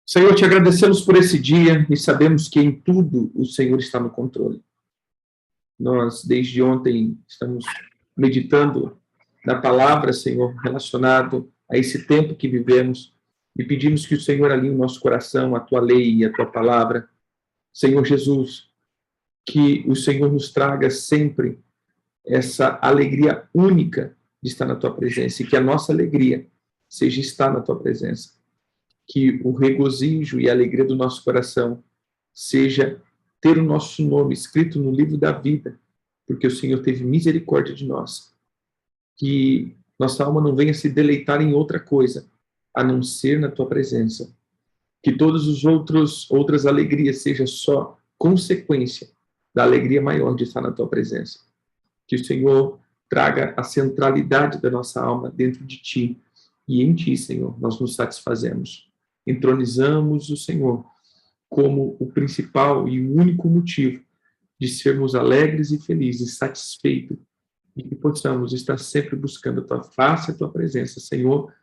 Senhor, te agradecemos por esse dia e sabemos que em tudo o Senhor está no controle. Nós, desde ontem, estamos meditando na palavra, Senhor, relacionado a esse tempo que vivemos e pedimos que o Senhor alinhe o nosso coração, a tua lei e a tua palavra. Senhor Jesus, que o Senhor nos traga sempre essa alegria única de estar na tua presença e que a nossa alegria seja estar na tua presença. Que o regozijo e a alegria do nosso coração seja ter o nosso nome escrito no livro da vida, porque o Senhor teve misericórdia de nós. Que nossa alma não venha se deleitar em outra coisa, a não ser na tua presença. Que todas as outras alegrias sejam só consequência da alegria maior de estar na tua presença. Que o Senhor traga a centralidade da nossa alma dentro de ti, e em ti, Senhor, nós nos satisfazemos. Entronizamos o Senhor como o principal e o único motivo de sermos alegres e felizes, satisfeitos, e que possamos estar sempre buscando a tua face, a tua presença, Senhor,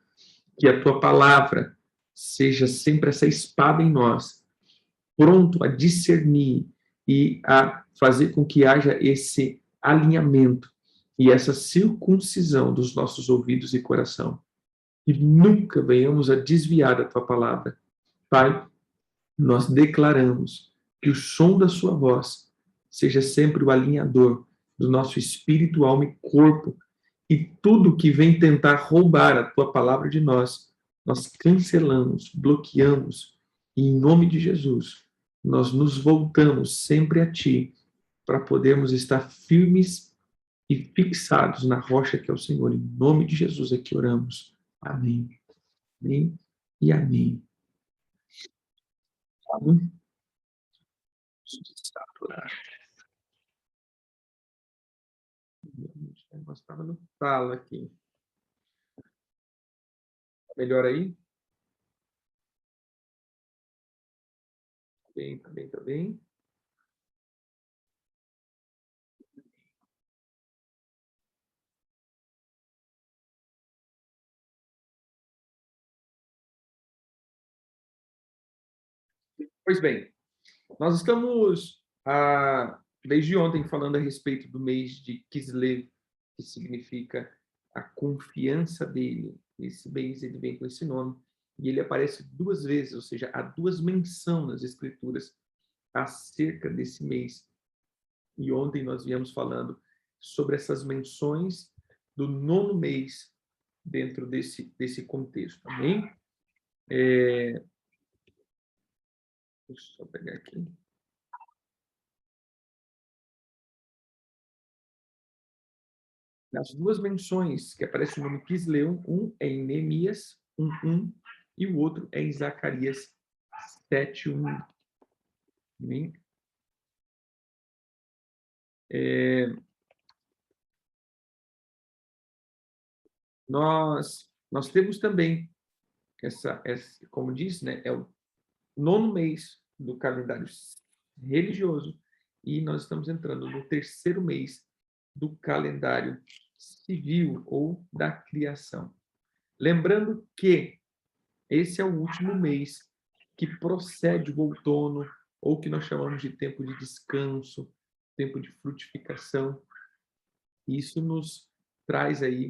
que a tua palavra seja sempre essa espada em nós, pronto a discernir e a fazer com que haja esse alinhamento e essa circuncisão dos nossos ouvidos e coração. E nunca venhamos a desviar da tua palavra. Pai, nós declaramos que o som da sua voz seja sempre o alinhador do nosso espírito, alma e corpo, e tudo que vem tentar roubar a tua palavra de nós cancelamos, bloqueamos, e em nome de Jesus, nós nos voltamos sempre a ti, para podermos estar firmes e fixados na rocha que é o Senhor. Em nome de Jesus é que oramos. Amém. Amém e amém. Amém. Nós estava no fala aqui. Melhor aí? Tá bem, tá bem. Pois bem, nós estamos desde ontem falando a respeito do mês de Kislev, que significa a confiança dele. Esse mês ele vem com esse nome e ele aparece duas vezes, ou seja, há duas menções nas escrituras acerca desse mês. E ontem nós viemos falando sobre essas menções do nono mês dentro desse contexto. Amém? Deixa eu só pegar aqui. Nas duas menções que aparece o nome Quisleu, um é em Neemias 1:1 e o outro é em Zacarias 7:1. Amém? Nós temos também essa, como diz, né, é o nono mês do calendário religioso e nós estamos entrando no terceiro mês do calendário civil ou da criação. Lembrando que esse é o último mês que procede o outono, ou que nós chamamos de tempo de descanso, tempo de frutificação. Isso nos traz aí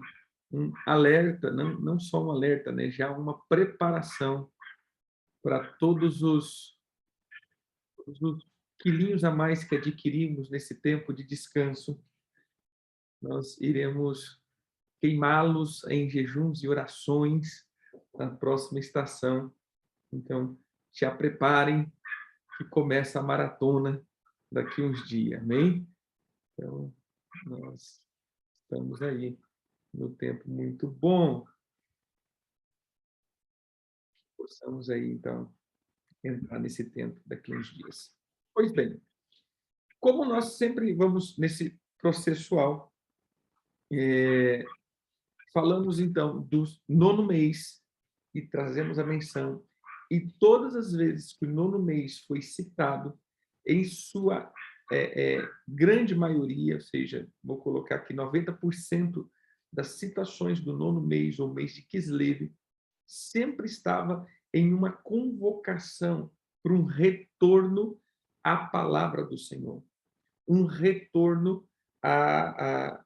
um alerta, não só um alerta, né, já uma preparação para todos os quilinhos a mais que adquirimos nesse tempo de descanso. Nós iremos queimá-los em jejuns e orações na próxima estação. Então, já preparem que começa a maratona daqui uns dias, amém? Então, nós estamos aí no tempo muito bom. Possamos aí, então, entrar nesse tempo daqui uns dias. Pois bem, como nós sempre vamos nesse processual, falamos, então, do nono mês e trazemos a menção. E todas as vezes que o nono mês foi citado, em sua grande maioria, ou seja, vou colocar aqui 90% das citações do nono mês, ou mês de Kislev, sempre estava em uma convocação para um retorno à palavra do Senhor, um retorno à,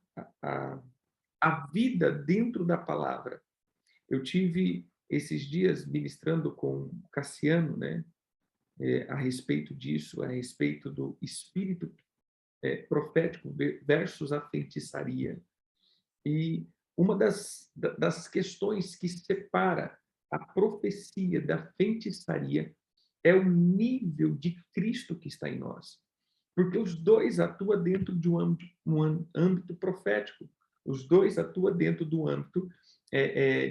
à vida dentro da palavra. Eu tive esses dias ministrando com Cassiano, né, a respeito disso, a respeito do espírito profético versus a feitiçaria. E uma das questões que separa a profecia da feitiçaria é o nível de Cristo que está em nós. Porque os dois atuam dentro de um âmbito profético. Os dois atuam dentro do âmbito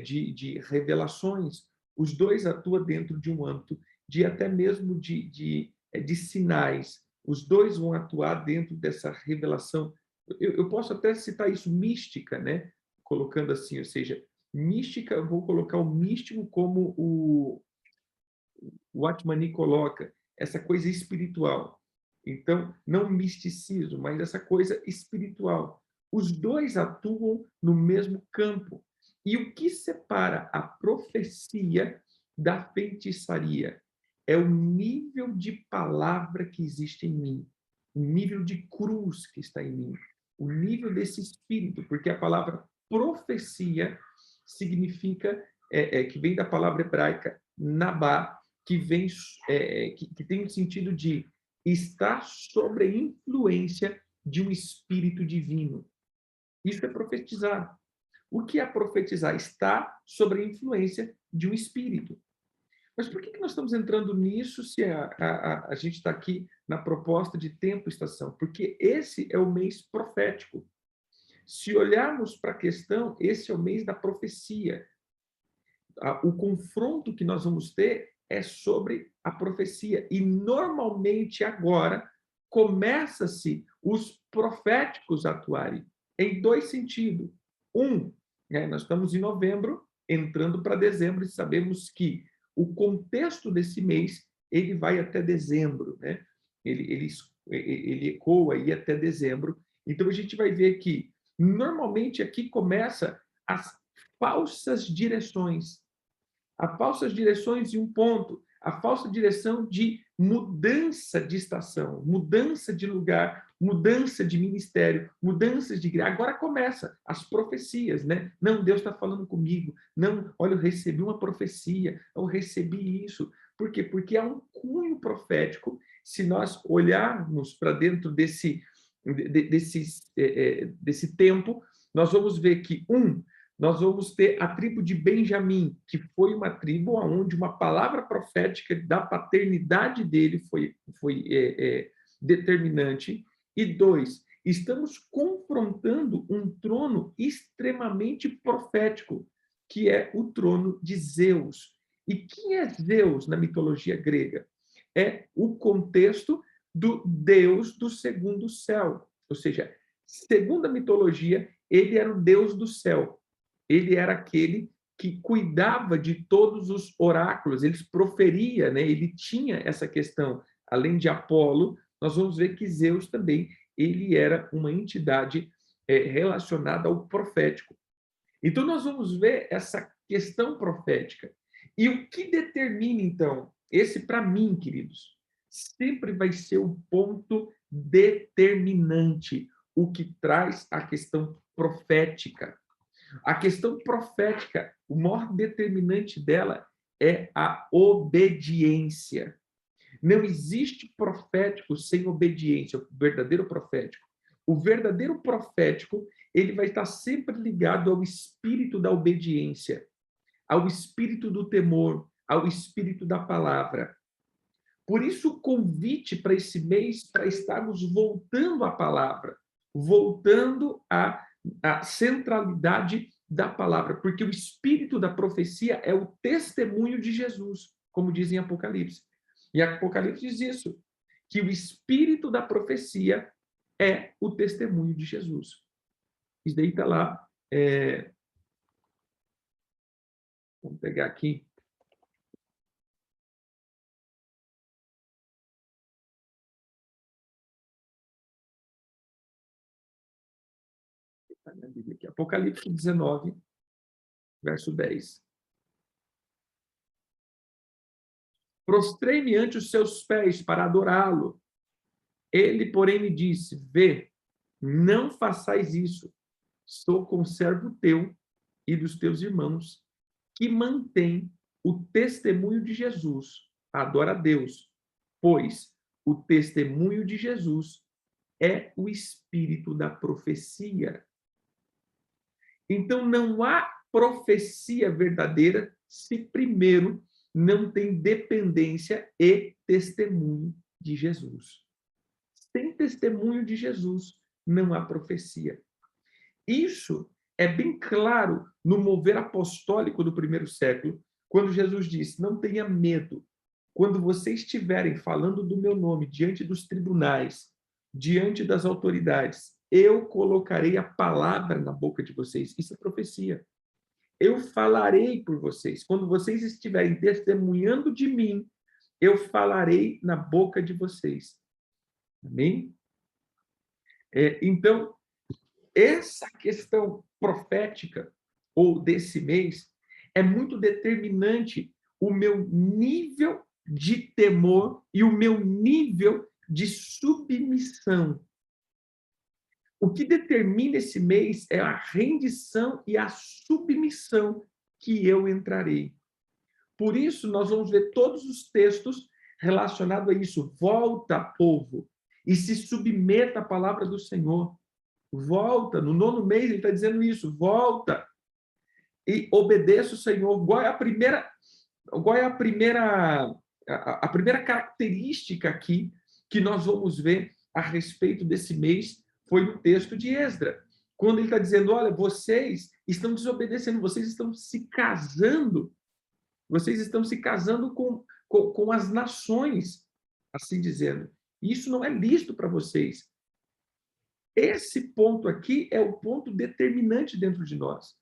de revelações. Os dois atuam dentro de um âmbito de até mesmo de sinais. Os dois vão atuar dentro dessa revelação. Eu posso até citar isso, mística, né? Colocando assim, ou seja, mística, eu vou colocar o místico como o Atmani coloca, essa coisa espiritual. Então, não misticismo, mas essa coisa espiritual. Os dois atuam no mesmo campo. E o que separa a profecia da feitiçaria é o nível de palavra que existe em mim, o nível de cruz que está em mim, o nível desse espírito, porque a palavra profecia significa, que vem da palavra hebraica nabá, que vem que tem o sentido de estar sob a influência de um espírito divino. Isso é profetizar. O que é profetizar? Está sob a influência de um espírito. Mas por que nós estamos entrando nisso se a gente está aqui na proposta de tempo e estação? Porque esse é o mês profético. Se olharmos para a questão, esse é o mês da profecia. O confronto que nós vamos ter é sobre a profecia. E, normalmente, agora, começa-se os proféticos a atuarem em dois sentidos. Um, né, nós estamos em novembro, entrando para dezembro, e sabemos que o contexto desse mês ele vai até dezembro, né? Ele ecoa aí até dezembro. Então, a gente vai ver que, normalmente, aqui começa as falsas direções. A falsas direções de um ponto, a falsa direção de mudança de estação, mudança de lugar, mudança de ministério, mudanças de igreja. Agora começa as profecias, né? Não, Deus está falando comigo. Não, olha, eu recebi uma profecia, eu recebi isso. Por quê? Porque há um cunho profético. Se nós olharmos para dentro desse tempo, nós vamos ver que, nós vamos ter a tribo de Benjamim, que foi uma tribo onde uma palavra profética da paternidade dele foi determinante. E dois, estamos confrontando um trono extremamente profético, que é o trono de Zeus. E quem é Zeus na mitologia grega? É o contexto do Deus do segundo céu. Ou seja, segundo a mitologia, ele era o Deus do céu. Ele era aquele que cuidava de todos os oráculos, ele proferia, né? Ele tinha essa questão. Além de Apolo, nós vamos ver que Zeus também, ele era uma entidade relacionada ao profético. Então, nós vamos ver essa questão profética. E o que determina, então, esse para mim, queridos, sempre vai ser o ponto determinante, o que traz a questão profética. A questão profética, o maior determinante dela é a obediência. Não existe profético sem obediência, o verdadeiro profético. O verdadeiro profético, ele vai estar sempre ligado ao espírito da obediência, ao espírito do temor, ao espírito da palavra. Por isso, o convite para esse mês, para estarmos voltando à palavra, voltando à centralidade da palavra, porque o espírito da profecia é o testemunho de Jesus, como diz em Apocalipse. E Apocalipse diz isso, que o espírito da profecia é o testemunho de Jesus. Isso daí está lá. Vamos pegar aqui. Está na Bíblia aqui. Apocalipse 19, verso 10. Prostrei-me ante os seus pés para adorá-lo. Ele, porém, me disse: vê, não façais isso. Sou conservo teu e dos teus irmãos, que mantém o testemunho de Jesus. Adora a Deus, pois o testemunho de Jesus é o espírito da profecia. Então, não há profecia verdadeira se primeiro não tem dependência e testemunho de Jesus. Sem testemunho de Jesus, não há profecia. Isso é bem claro no mover apostólico do primeiro século, quando Jesus disse: não tenha medo. Quando vocês estiverem falando do meu nome diante dos tribunais, diante das autoridades, eu colocarei a palavra na boca de vocês. Isso é profecia. Eu falarei por vocês. Quando vocês estiverem testemunhando de mim, eu falarei na boca de vocês. Amém? Então, essa questão profética, ou desse mês, é muito determinante o meu nível de temor e o meu nível de submissão. O que determina esse mês é a rendição e a submissão que eu entrarei. Por isso, nós vamos ver todos os textos relacionados a isso. Volta, povo, e se submeta à palavra do Senhor. Volta, no 9º mês ele está dizendo isso, volta e obedeça o Senhor. Qual é a primeira característica aqui que nós vamos ver a respeito desse mês? Foi no texto de Esdras, quando ele está dizendo: olha, vocês estão desobedecendo, vocês estão se casando com as nações, assim dizendo. Isso não é lícito para vocês. Esse ponto aqui é o ponto determinante dentro de nós.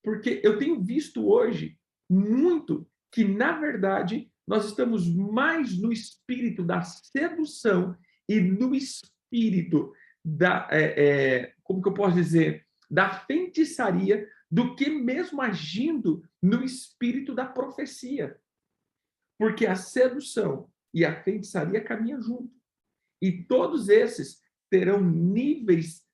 Porque eu tenho visto hoje muito que, na verdade, nós estamos mais no espírito da sedução e no espírito da, como que eu posso dizer, da feitiçaria, do que mesmo agindo no espírito da profecia. Porque a sedução e a feitiçaria caminham junto. E todos esses terão níveis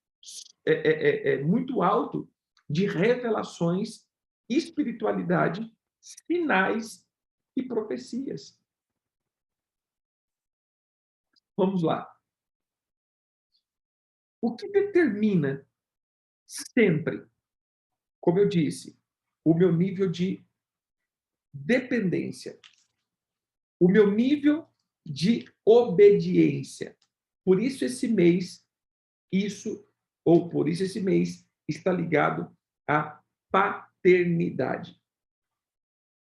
muito altos de revelações, espiritualidade, sinais e profecias. Vamos lá. O que determina sempre, como eu disse, o meu nível de dependência, o meu nível de obediência? Por isso esse mês, por isso esse mês está ligado à paternidade.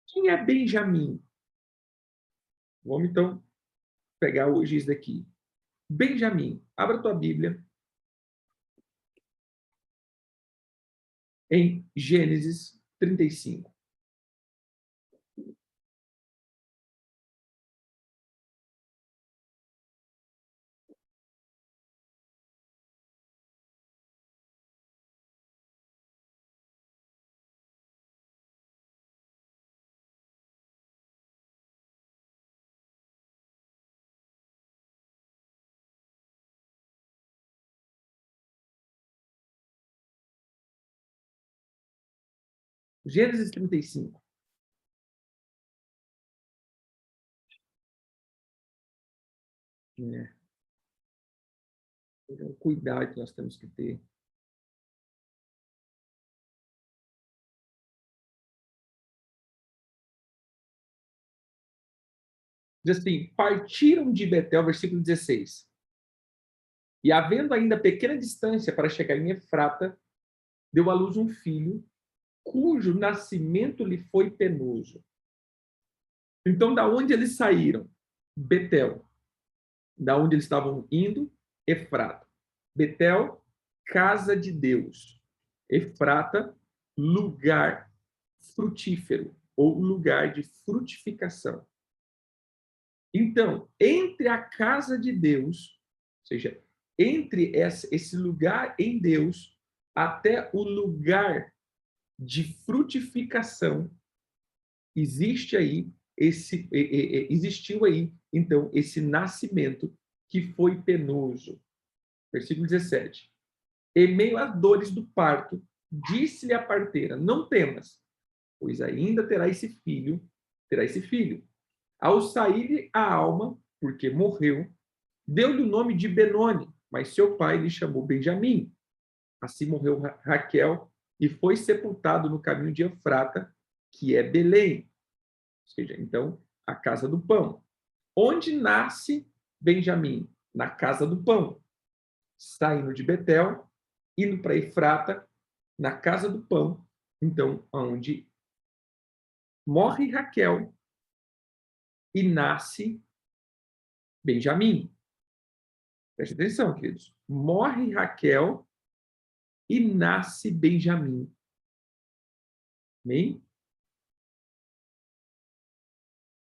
Quem é Benjamim? Vamos, então, pegar hoje isso daqui. Benjamim, abra a tua Bíblia em Gênesis 35. Gênesis 35. É o cuidado que nós temos que ter. Diz assim: partiram de Betel, versículo 16. E havendo ainda pequena distância para chegar em Efrata, deu à luz um filho, cujo nascimento lhe foi penoso. Então, da onde eles saíram? Betel. Da onde eles estavam indo? Efrata. Betel, casa de Deus. Efrata, lugar frutífero, ou lugar de frutificação. Então, entre a casa de Deus, ou seja, entre esse lugar em Deus, até o lugar de frutificação, existe aí existiu aí, então, esse nascimento que foi penoso. Versículo 17. Em meio às dores do parto, disse-lhe a parteira: não temas, pois ainda terá esse filho, Ao sair-lhe a alma, porque morreu, deu-lhe o nome de Benoni, mas seu pai lhe chamou Benjamim. Assim morreu Raquel e foi sepultado no caminho de Efrata, que é Belém, ou seja, então, a casa do pão. Onde nasce Benjamim? Na casa do pão. Saindo de Betel, indo para Efrata, na casa do pão, então, onde morre Raquel e nasce Benjamim. Preste atenção, queridos. Morre Raquel e nasce Benjamim. Amém?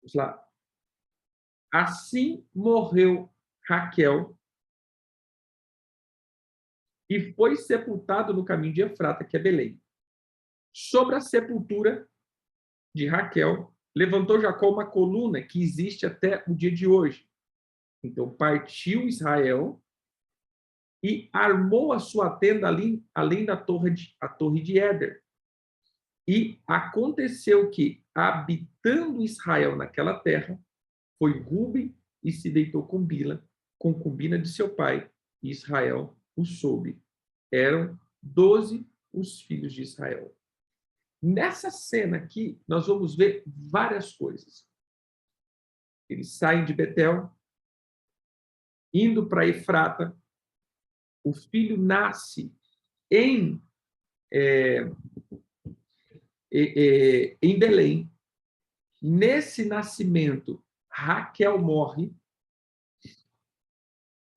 Vamos lá. Assim morreu Raquel e foi sepultado no caminho de Efrata, que é Belém. Sobre a sepultura de Raquel, levantou Jacó uma coluna que existe até o dia de hoje. Então partiu Israel e armou a sua tenda além da torre de Éder. E aconteceu que, habitando Israel naquela terra, foi Ruben e se deitou com Bila, concubina de seu pai, e Israel o soube. Eram 12 os filhos de Israel. Nessa cena aqui, nós vamos ver várias coisas. Eles saem de Betel, indo para Efrata, o filho nasce em, em Belém. Nesse nascimento, Raquel morre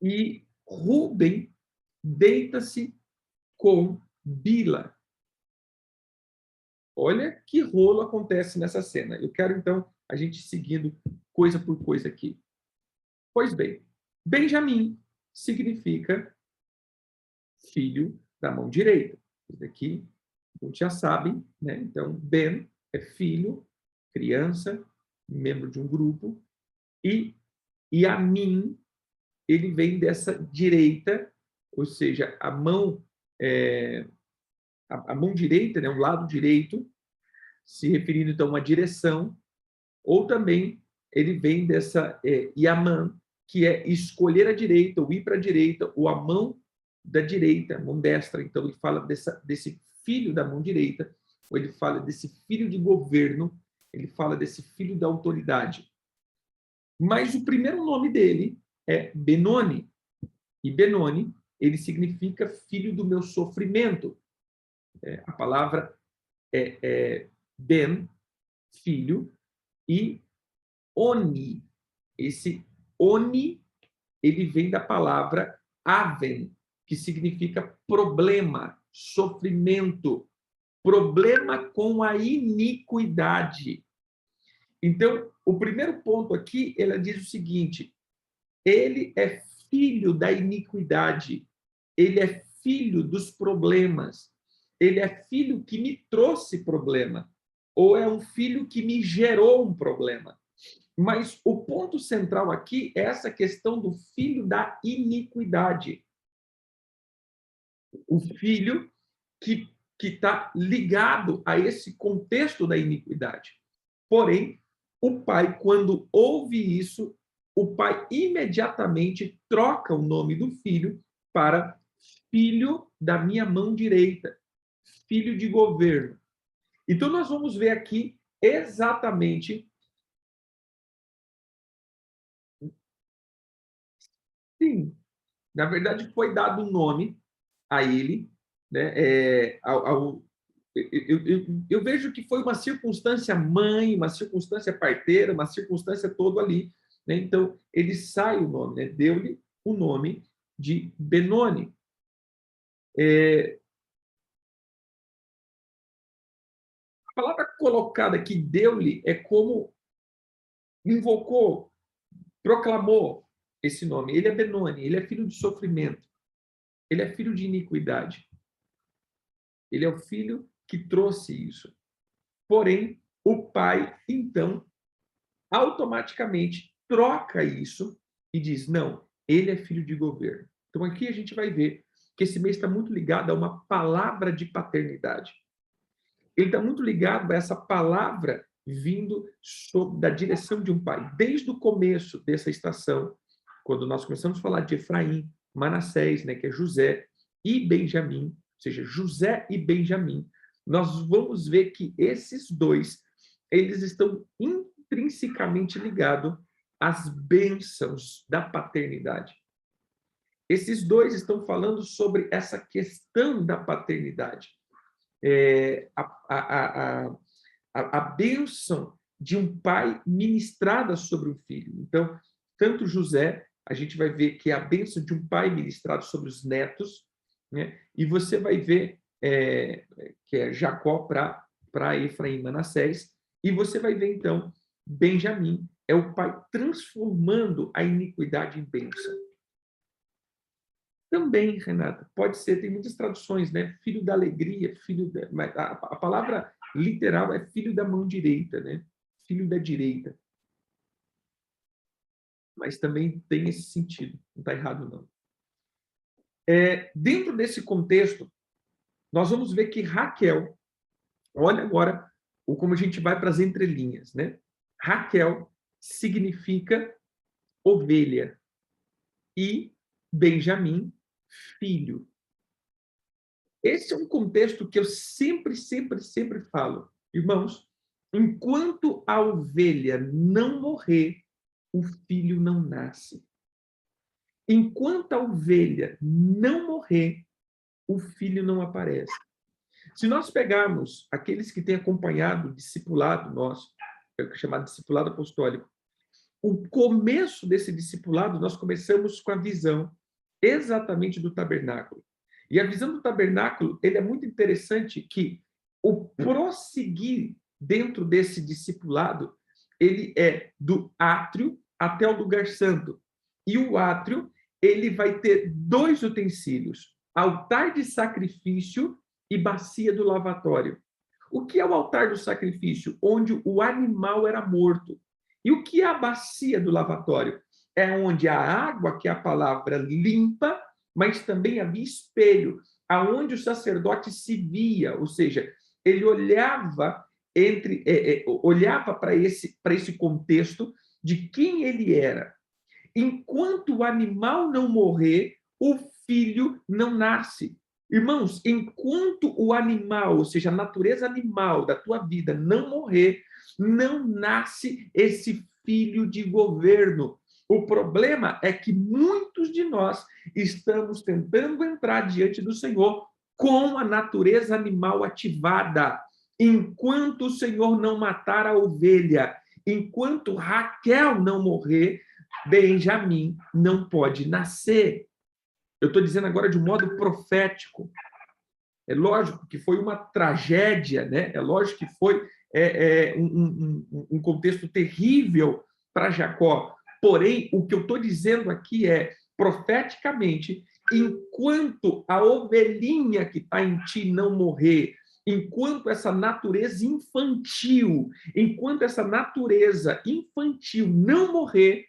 e Ruben deita-se com Bila. Olha que rolo acontece nessa cena. Eu quero, então, a gente seguindo coisa por coisa aqui. Pois bem, Benjamim significa filho da mão direita. Isso daqui, muitos já sabem, né? Então, Ben é filho, criança, membro de um grupo, e Yamin, ele vem dessa direita, ou seja, a mão a mão direita, né, o lado direito, se referindo então a uma direção, ou também ele vem dessa Yaman, que é escolher a direita, ou ir para a direita, ou a mão da direita, a mão destra. Então ele fala desse filho da mão direita, ou ele fala desse filho de governo, ele fala desse filho da autoridade. Mas o primeiro nome dele é Benoni, e Benoni, ele significa filho do meu sofrimento. A palavra é Ben, filho, e Oni. Esse Oni, ele vem da palavra Aven, que significa problema, sofrimento, problema com a iniquidade. Então, o primeiro ponto aqui, ela diz o seguinte: ele é filho da iniquidade, ele é filho dos problemas, ele é filho que me trouxe problema, ou é um filho que me gerou um problema. Mas o ponto central aqui é essa questão do filho da iniquidade. O filho que está ligado a esse contexto da iniquidade. Porém, o pai, quando ouve isso, o pai imediatamente troca o nome do filho para filho da minha mão direita, filho de governo. Então, nós vamos ver aqui exatamente. Sim, na verdade, foi dado um nome a ele, né? Eu vejo que foi uma circunstância mãe, uma circunstância parteira, uma circunstância toda ali. Né? Então, ele sai o nome, né? Deu-lhe o nome de Benoni. A palavra colocada aqui, deu-lhe, é como invocou, proclamou esse nome. Ele é Benoni, ele é filho de sofrimento, ele é filho de iniquidade. Ele é o filho que trouxe isso. Porém, o pai, então, automaticamente troca isso e diz, não, ele é filho de governo. Então aqui a gente vai ver que esse mês está muito ligado a uma palavra de paternidade. Ele está muito ligado a essa palavra vindo da direção de um pai. Desde o começo dessa estação, quando nós começamos a falar de Efraim, Manassés, né, que é José, e Benjamim, ou seja, José e Benjamim, nós vamos ver que esses dois, eles estão intrinsecamente ligados às bênçãos da paternidade. Esses dois estão falando sobre essa questão da paternidade. A bênção de um pai ministrada sobre um filho. Então, tanto José, a gente vai ver que é a bênção de um pai ministrado sobre os netos, né? E você vai ver que é Jacó para Efraim e Manassés, e você vai ver, então, Benjamim é o pai transformando a iniquidade em bênção. Também, Renata, pode ser, tem muitas traduções, né? Filho da alegria, mas a palavra literal é filho da mão direita, né? Filho da direita. Mas também tem esse sentido, não está errado, não. Dentro desse contexto, nós vamos ver que Raquel, olha agora como a gente vai para as entrelinhas, né? Raquel significa ovelha e Benjamim, filho. Esse é um contexto que eu sempre falo. Irmãos, enquanto a ovelha não morrer, o filho não nasce. Enquanto a ovelha não morrer, o filho não aparece. Se nós pegarmos aqueles que têm acompanhado o discipulado nosso, é o que é chamado discipulado apostólico, o começo desse discipulado, nós começamos com a visão exatamente do tabernáculo. E a visão do tabernáculo, ele é muito interessante que o prosseguir dentro desse discipulado, ele é do átrio até o lugar santo. E o átrio, ele vai ter 2 utensílios, altar de sacrifício e bacia do lavatório. O que é o altar do sacrifício? Onde o animal era morto. E o que é a bacia do lavatório? É onde a água, que é a palavra limpa, mas também havia espelho, aonde o sacerdote se via, ou seja, ele olhava olhava para esse contexto de quem ele era. Enquanto o animal não morrer, o filho não nasce. Irmãos, enquanto o animal, ou seja, a natureza animal da tua vida não morrer, não nasce esse filho de governo. O problema é que muitos de nós estamos tentando entrar diante do Senhor com a natureza animal ativada. Enquanto o Senhor não matar a ovelha, enquanto Raquel não morrer, Benjamim não pode nascer. Eu estou dizendo agora de um modo profético. É lógico que foi uma tragédia, né? É lógico que foi um contexto terrível para Jacó. Porém, o que eu estou dizendo aqui é, profeticamente, enquanto a ovelhinha que está em ti não morrer, enquanto essa natureza infantil não morrer,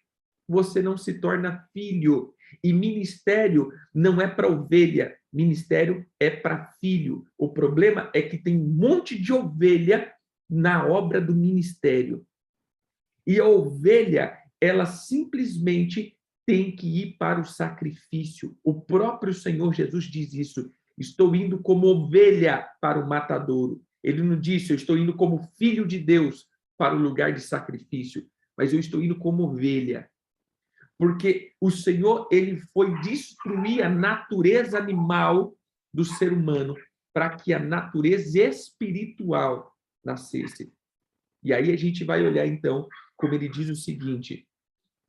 você não se torna filho. E ministério não é para ovelha, ministério é para filho. O problema é que tem um monte de ovelha na obra do ministério. E a ovelha, ela simplesmente tem que ir para o sacrifício. O próprio Senhor Jesus diz isso. Estou indo como ovelha para o matadouro. Ele não disse, eu estou indo como filho de Deus para o lugar de sacrifício, mas eu estou indo como ovelha. Porque o Senhor, ele foi destruir a natureza animal do ser humano para que a natureza espiritual nascesse. E aí a gente vai olhar, então, como ele diz o seguinte,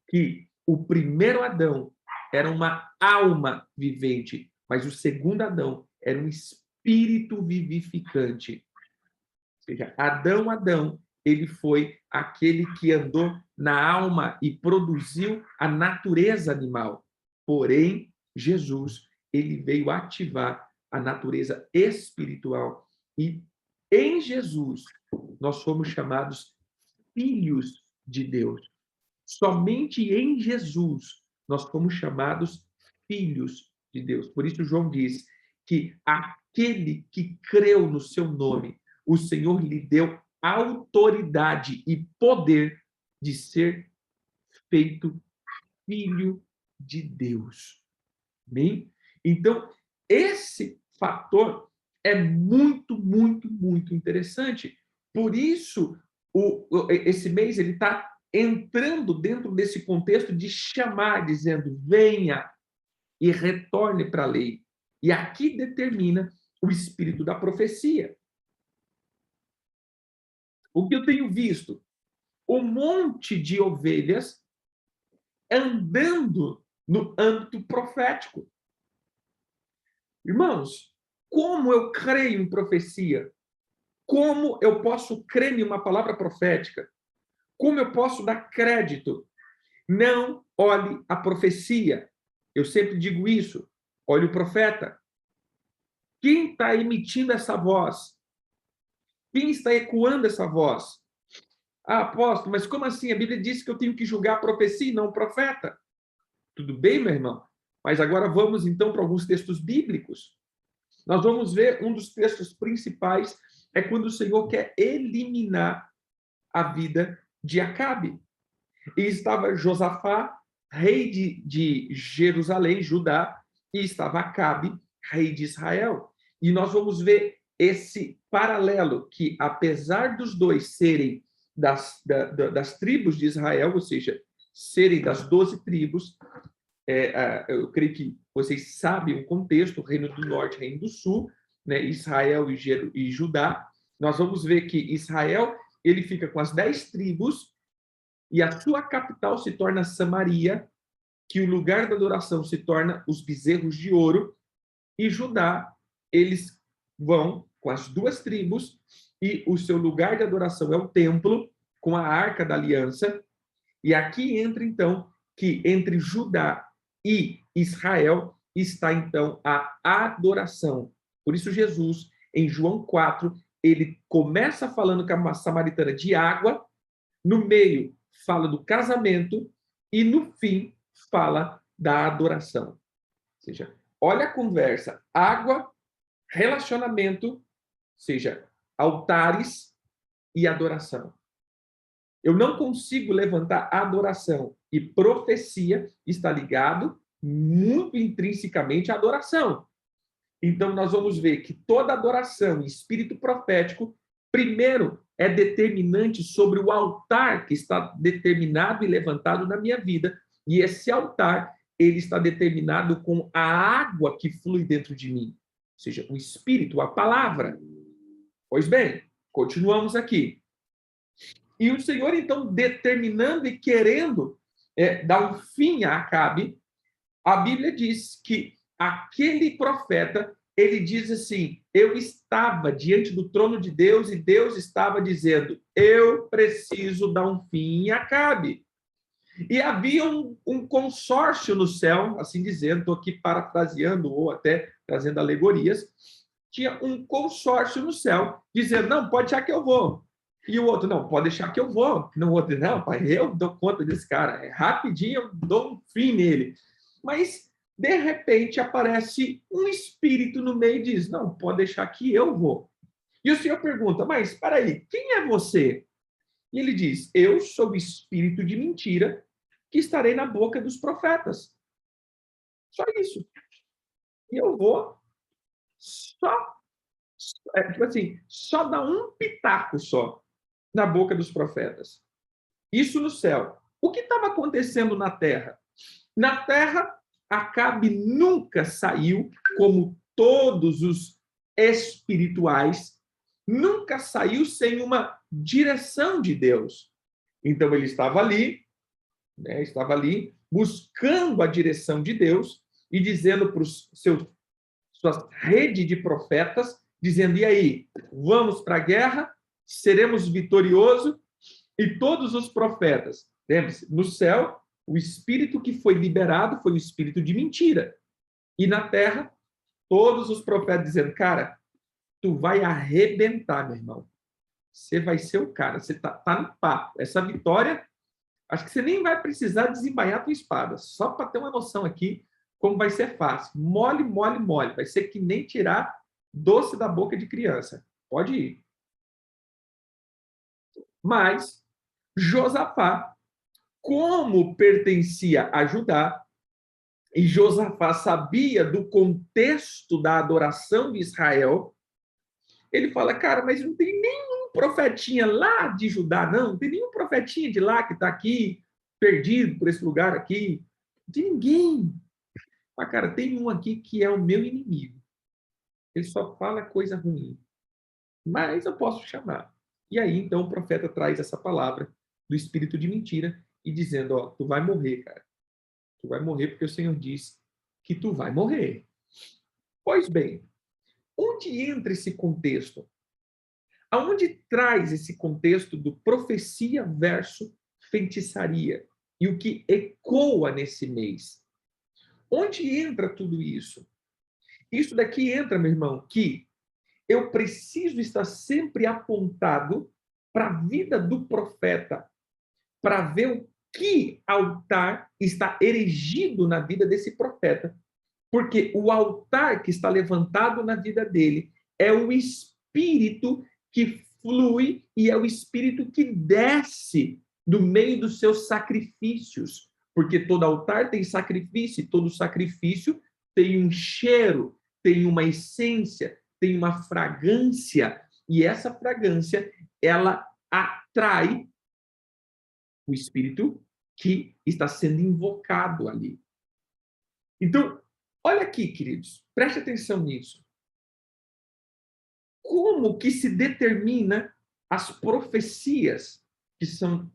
que o primeiro Adão era uma alma vivente, mas o segundo Adão era um espírito vivificante. Ou seja, Adão, ele foi aquele que andou na alma e produziu a natureza animal. Porém, Jesus, ele veio ativar a natureza espiritual. E em Jesus, nós fomos chamados filhos de Deus. Somente em Jesus nós fomos chamados filhos de Deus. Por isso João diz que aquele que creu no seu nome, o Senhor lhe deu autoridade e poder de ser feito filho de Deus. Bem? Então, esse fator é muito, muito, muito interessante. Por isso, esse mês ele está entrando dentro desse contexto de chamar, dizendo, venha e retorne para a lei. E aqui determina o espírito da profecia. O que eu tenho visto? Um monte de ovelhas andando no âmbito profético. Irmãos, como eu creio em profecia? Como eu posso crer em uma palavra profética? Como eu posso dar crédito? Não olhe a profecia. Eu sempre digo isso. Olhe o profeta. Quem está emitindo essa voz? Quem está ecoando essa voz? Ah, apóstolo, mas como assim? A Bíblia diz que eu tenho que julgar a profecia e não o profeta. Tudo bem, meu irmão? Mas agora vamos, então, para alguns textos bíblicos. Nós vamos ver um dos textos principais é quando o Senhor quer eliminar a vida de Acabe. E estava Josafá, rei de Jerusalém, Judá, e estava Acabe, rei de Israel. E nós vamos ver esse paralelo, que apesar dos dois serem das tribos de Israel, ou seja, serem das 12 tribos, eu creio que vocês sabem o contexto, Reino do Norte, Reino do Sul, né, Israel e Judá. Nós vamos ver que Israel ele fica com as 10 tribos e a sua capital se torna Samaria, que o lugar da adoração se torna os bezerros de ouro, e Judá, eles vão com as 2 tribos e o seu lugar de adoração é o templo, com a Arca da Aliança, e aqui entra, então, que entre Judá e Israel está, então, a adoração. Por isso, Jesus, em João 4, ele começa falando com a samaritana de água, no meio fala do casamento e, no fim, fala da adoração. Ou seja, olha a conversa, água, relacionamento, ou seja, altares e adoração. Eu não consigo levantar adoração e profecia está ligado muito intrinsecamente à adoração. Então, nós vamos ver que toda adoração e espírito profético, primeiro, é determinante sobre o altar que está determinado e levantado na minha vida. E esse altar, ele está determinado com a água que flui dentro de mim. Ou seja, o espírito, a palavra. Pois bem, continuamos aqui. E o Senhor, então, determinando e querendo dar um fim a Acabe, a Bíblia diz que aquele profeta, ele diz assim, eu estava diante do trono de Deus e Deus estava dizendo, eu preciso dar um fim em Acabe. E havia um consórcio no céu, assim dizendo, estou aqui parafraseando ou até trazendo alegorias, tinha um consórcio no céu, dizendo, não, pode deixar que eu vou. E o outro, não, pode deixar que eu vou. No outro, não, pai, eu dou conta desse cara. Rapidinho eu dou um fim nele. Mas, de repente, aparece um espírito no meio e diz, não, pode deixar que eu vou. E o Senhor pergunta, mas, espera aí, quem é você? E ele diz, eu sou o espírito de mentira que estarei na boca dos profetas. Só isso. E eu vou tipo assim, só dar um pitaco só na boca dos profetas. Isso no céu. O que estava acontecendo na terra? Na terra, Acabe nunca saiu, como todos os espirituais, nunca saiu sem uma direção de Deus. Então, ele estava ali, né, buscando a direção de Deus e dizendo para sua rede de profetas, dizendo, e aí, vamos para a guerra, seremos vitoriosos, e todos os profetas, lembre-se, no céu, o espírito que foi liberado foi o espírito de mentira. E na terra, todos os profetas dizendo, cara, tu vai arrebentar, meu irmão. Você vai ser o cara, você tá no papo. Essa vitória Acho que você nem vai precisar desembainhar a tua espada, só para ter uma noção aqui como vai ser fácil. Mole, mole, mole. Vai ser que nem tirar doce da boca de criança. Pode ir. Mas Josafá, como pertencia a Judá, e Josafá sabia do contexto da adoração de Israel, ele fala, cara, mas não tem nenhum profetinha lá de Judá, não tem nenhum profetinha de lá que está aqui, perdido por esse lugar aqui. Não tem ninguém. Mas, cara, tem um aqui que é o meu inimigo. Ele só fala coisa ruim. Mas eu posso chamar. E aí, então, o profeta traz essa palavra do espírito de mentira e dizendo, ó, tu vai morrer, cara. Tu vai morrer porque o Senhor diz que tu vai morrer. Pois bem, onde entra esse contexto? Aonde traz esse contexto do profecia versus feitiçaria? E o que ecoa nesse mês? Onde entra tudo isso? Isso daqui entra, meu irmão, que eu preciso estar sempre apontado para a vida do profeta, para ver o que altar está erigido na vida desse profeta. Porque o altar que está levantado na vida dele é o espírito que flui e é o espírito que desce do meio dos seus sacrifícios. Porque todo altar tem sacrifício, e todo sacrifício tem um cheiro, tem uma essência, tem uma fragrância, e essa fragrância, ela atrai o espírito que está sendo invocado ali. Então, olha aqui, queridos, preste atenção nisso. Como que se determina as profecias que são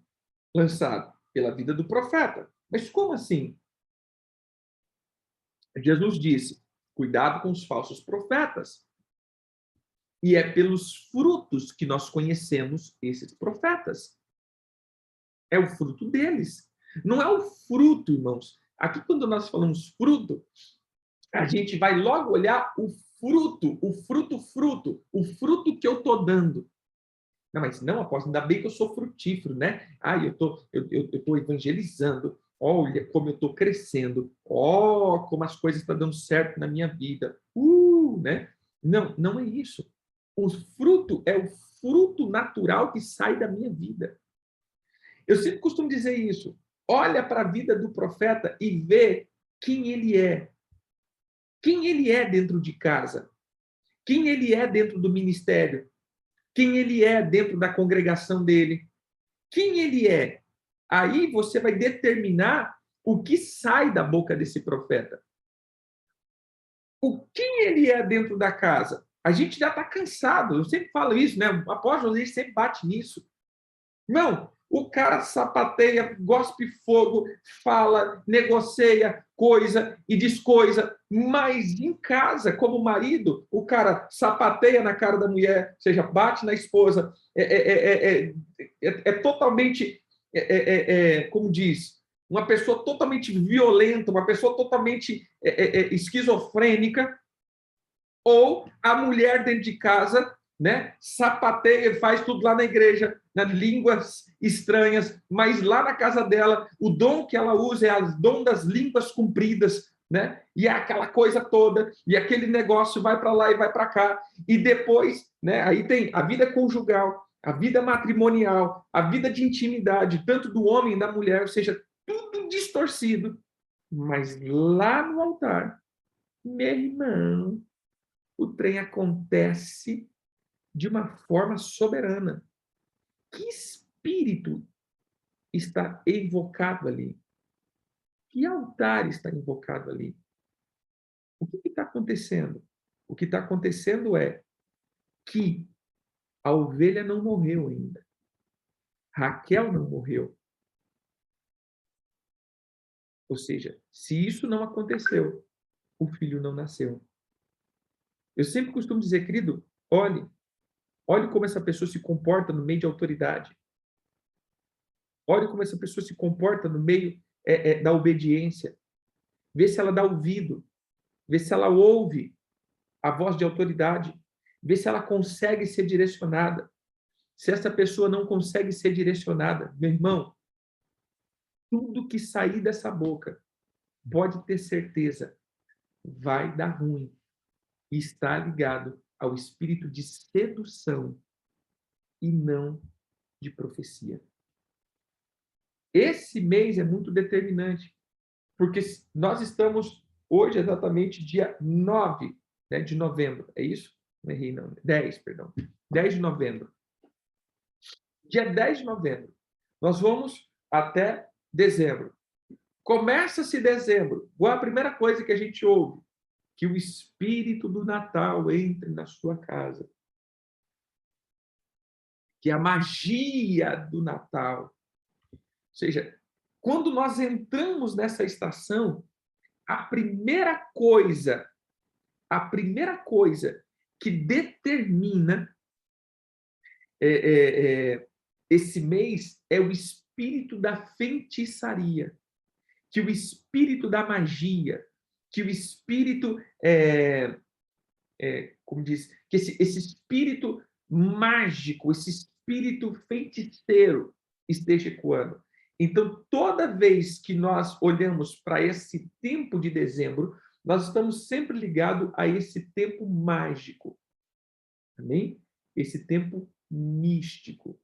lançadas? Pela vida do profeta. Mas como assim? Jesus disse, cuidado com os falsos profetas. E é pelos frutos que nós conhecemos esses profetas. É o fruto deles. Não é o fruto, irmãos. Aqui, quando nós falamos fruto, a gente vai logo olhar o fruto, o fruto que eu estou dando. Não, mas não, apóstolo, ainda bem que eu sou frutífero, né? Eu tô evangelizando. Olha como eu estou crescendo. Ó, como as coisas estão dando certo na minha vida. Né? Não, não é isso. O fruto é o fruto natural que sai da minha vida. Eu sempre costumo dizer isso. Olha para a vida do profeta e vê quem ele é. Quem ele é dentro de casa. Quem ele é dentro do ministério. Quem ele é dentro da congregação dele. Quem ele é. Aí você vai determinar o que sai da boca desse profeta. O quem ele é dentro da casa. A gente já está cansado. Eu sempre falo isso, né? O apóstolo José sempre bate nisso. Não, o cara sapateia, gospe fogo, fala, negocia coisa e diz coisa, mas em casa, como marido, o cara sapateia na cara da mulher, ou seja, bate na esposa, é totalmente, como diz, uma pessoa totalmente violenta, uma pessoa totalmente esquizofrênica, ou a mulher dentro de casa, né, sapateia, faz tudo lá na igreja, nas línguas estranhas, mas lá na casa dela, o dom que ela usa é o dom das línguas compridas, né? E é aquela coisa toda, e aquele negócio vai para lá e vai para cá, e depois, né, aí tem a vida conjugal, a vida matrimonial, a vida de intimidade, tanto do homem e da mulher, ou seja, tudo distorcido. Mas lá no altar, meu irmão, o trem acontece de uma forma soberana. Que espírito está invocado ali? Que altar está invocado ali? O que está acontecendo? O que está acontecendo é que a ovelha não morreu ainda. Raquel não morreu. Ou seja, se isso não aconteceu, o filho não nasceu. Eu sempre costumo dizer, querido, olhe como essa pessoa se comporta no meio de autoridade. Olhe como essa pessoa se comporta no meio da obediência. Vê se ela dá ouvido. Vê se ela ouve a voz de autoridade. Vê se ela consegue ser direcionada. Se essa pessoa não consegue ser direcionada, meu irmão, tudo que sair dessa boca, pode ter certeza, vai dar ruim. E está ligado ao espírito de sedução e não de profecia. Esse mês é muito determinante, porque nós estamos hoje exatamente dia 9, né, de novembro, é isso? Não errei, não. 10, perdão. 10 de novembro. Dia 10 de novembro. Nós vamos até dezembro. Começa-se dezembro. Qual a primeira coisa que a gente ouve? Que o espírito do Natal entre na sua casa. Que a magia do Natal. Ou seja, quando nós entramos nessa estação, a primeira coisa que determina esse mês é o espírito da feitiçaria, que o espírito da magia, que o espírito, como diz, que esse espírito mágico, esse espírito feiticeiro esteja ecoando. Então, toda vez que nós olhamos para esse tempo de dezembro, nós estamos sempre ligados a esse tempo mágico. Amém? Esse tempo místico.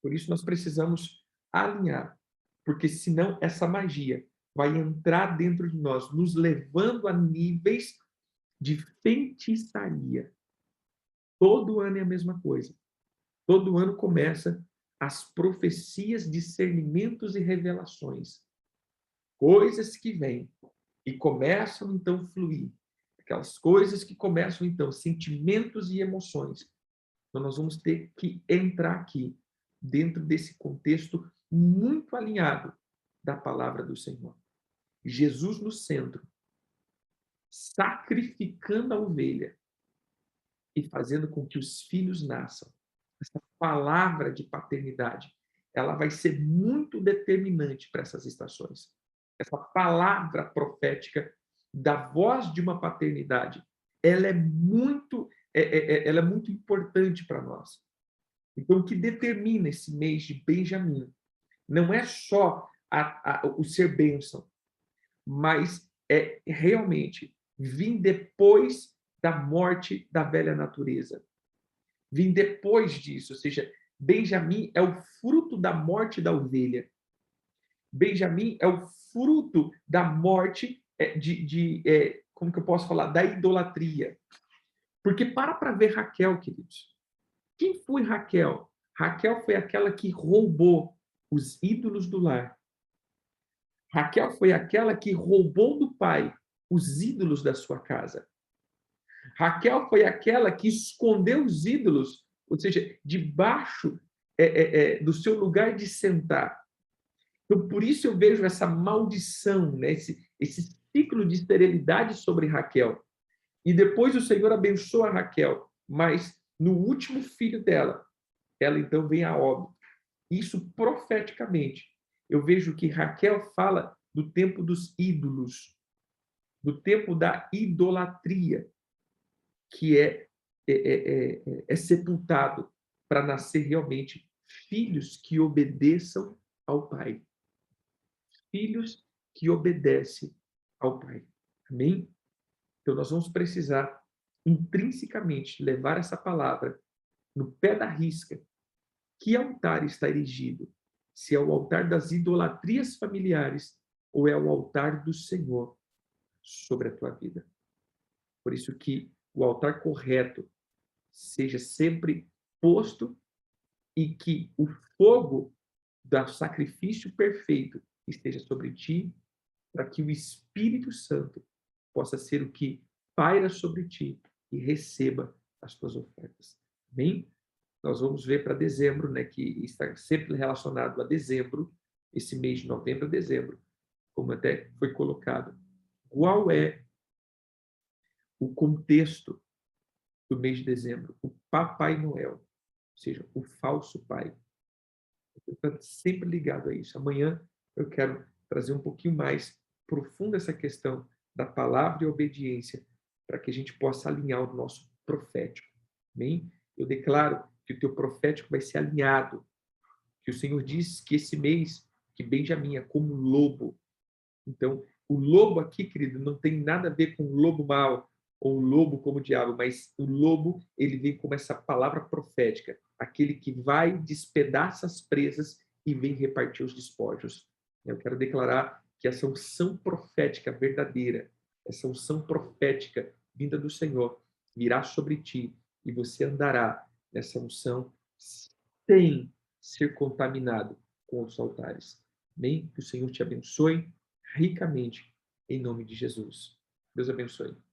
Por isso nós precisamos alinhar, porque senão essa magia vai entrar dentro de nós, nos levando a níveis de feitiçaria. Todo ano é a mesma coisa. Todo ano começa as profecias, discernimentos e revelações. Coisas que vêm e começam então a fluir. Aquelas coisas que começam então, sentimentos e emoções. Então nós vamos ter que entrar aqui, dentro desse contexto muito alinhado da palavra do Senhor. Jesus no centro, sacrificando a ovelha e fazendo com que os filhos nasçam. Essa palavra de paternidade, ela vai ser muito determinante para essas estações. Essa palavra profética da voz de uma paternidade, ela é muito importante para nós. Então, o que determina esse mês de Benjamim não é só o ser bênção, mas é realmente vir depois da morte da velha natureza. Vir depois disso, ou seja, Benjamim é o fruto da morte da ovelha. Benjamim é o fruto da morte como que eu posso falar? Da idolatria. Porque para ver Raquel, queridos. Quem foi Raquel? Raquel foi aquela que roubou os ídolos do lar. Raquel foi aquela que roubou do pai os ídolos da sua casa. Raquel foi aquela que escondeu os ídolos, ou seja, debaixo do seu lugar de sentar. Então, por isso eu vejo essa maldição, né? esse ciclo de esterilidade sobre Raquel. E depois o Senhor abençoa Raquel, mas no último filho dela, ela então vem a óbito. Isso profeticamente. Eu vejo que Raquel fala do tempo dos ídolos, do tempo da idolatria, que é sepultado para nascer realmente filhos que obedeçam ao Pai. Filhos que obedecem ao Pai. Amém? Então, nós vamos precisar intrinsecamente levar essa palavra no pé da risca. Que altar está erigido? Se é o altar das idolatrias familiares ou é o altar do Senhor sobre a tua vida. Por isso que o altar correto seja sempre posto e que o fogo do sacrifício perfeito esteja sobre ti, para que o Espírito Santo possa ser o que paira sobre ti e receba as tuas ofertas. Amém? Nós vamos ver para dezembro, né, que está sempre relacionado a dezembro, esse mês de novembro a dezembro, como até foi colocado. Qual é o contexto do mês de dezembro? O Papai Noel, ou seja, o falso pai. Está sempre ligado a isso. Amanhã eu quero trazer um pouquinho mais profunda essa questão da palavra e obediência, para que a gente possa alinhar o nosso profético. Amém? Eu declaro que o teu profético vai ser alinhado, que o Senhor diz que esse mês que Benjamim é como um lobo. Então, o lobo aqui, querido, não tem nada a ver com o lobo mau, ou o lobo como o diabo, mas o lobo, ele vem como essa palavra profética, aquele que vai, despedaça as presas e vem repartir os despojos. Eu quero declarar que essa unção profética verdadeira, essa unção profética vinda do Senhor, virá sobre ti e você andará nessa unção sem ser contaminado com os altares. Amém? Que o Senhor te abençoe ricamente, em nome de Jesus. Deus abençoe.